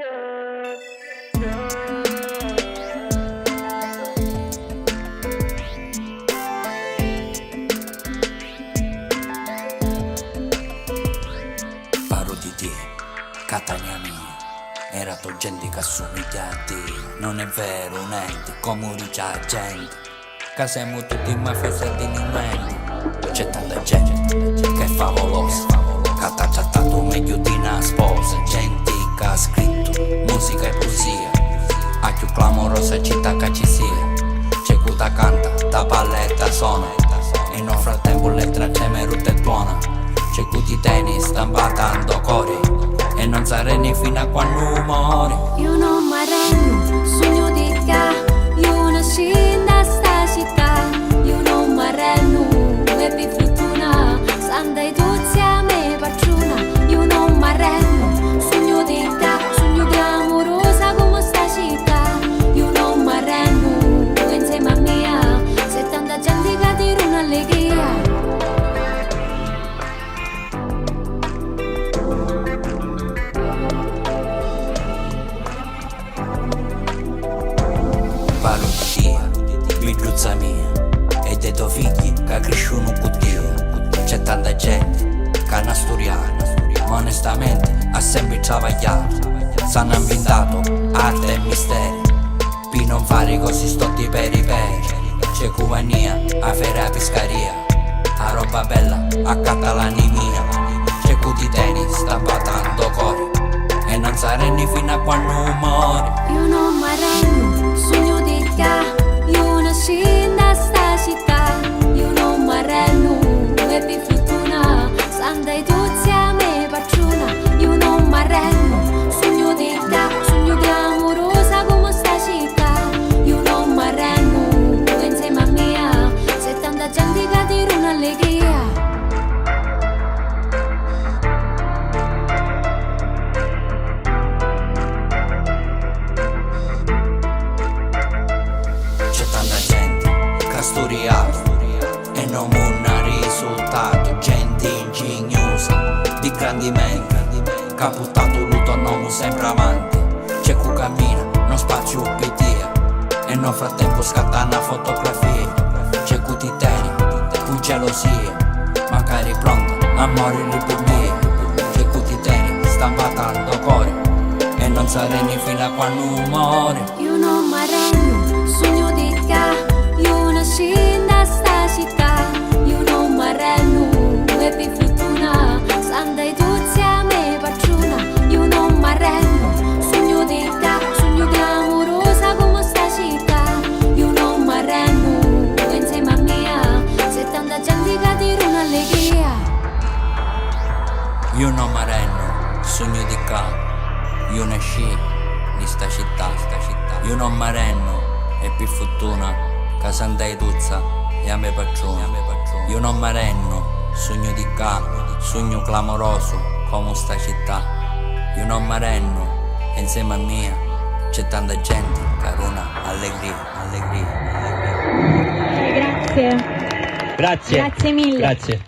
Parlo di te, Catania mia, era tu gente che assomiglia a te. Non è vero, niente, come dice la gente, che siamo tutti mafiosi e delinquenti. C'è tanta gente che è favolosa, che t'ha trattato meglio di una sposa. Gente che ha scritto musica e poesia, a più clamorosa città che ci sia. C'è chi ta canta, ta balla e ta suona, e nel frattempo le tracce merute e buona. C'è chi ti tieni stampando cori, e non sarei fino a quando muori. Io non m'arrendo, sogno di ca, io nasci da sta città. Io non m'arrendo, e vi fortuna, santa e tutti a me paciuna. Io non m'arrendo, sogno di ca, sogno clamorosa come sta città. Io non m'arrendo, insieme a mia, c'è tanta gente che tira un'allegria. Parlo di te, figliuzza mia, e dei tuoi figli che crescono con te. C'è tanta gente che hanno studiato, ma onestamente ha sempre travagliato. S'hanno inventato arte e misteri, per non fare così stotti per i peri. C'è cuvania a fare a pescaria, a roba bella a catalanimia. C'è chi ti tieni stampando cori, e non sarai fino a quando muori. Io non m'arrendo, sogno di ca, io nasci da sta città. Io non m'arrendo, e vi fortuna, santa e tutti a me paciuna. Io non m'arrendo, sogno di ca, sogno clamorosa come sta città. Io non m'arrendo, insieme a mia, c'è tanta gente che tira un'allegria. C'è tanta gente che ha studiato e non ha risultato. Gente ingegnosa di grandi menti, che ha buttato l'uto a nome sempre avanti. C'è chi cammina, non spazio pittia, e nel frattempo scatta una fotografia. C'è chi ti tieni con gelosia, magari pronto a morire per me. C'è chi ti tieni stampando cori, e non sarei fino a quando muori. Io non m'arrendo, sogno di ca, io nasci da sta città. Io non m'arrendo, e vi fortuna, santa e tutti a me paciuna. Io non m'arrendo, sogno di ca, sogno clamorosa come sta città. Io non m'arrendo, insieme a mia, c'è tanta gente che tira un'allegria. Io non m'arrendo, sogno di ca, io nasci di sta città. Io non m'arrendo, e per fortuna, che santa e tuzza e a me paciona. Io non m'arrendo, sogno di ca, sogno clamoroso come sta città. Io non m'arrendo, e insieme a mia c'è tanta gente che ha una allegria. Grazie. Grazie. Grazie mille. Grazie.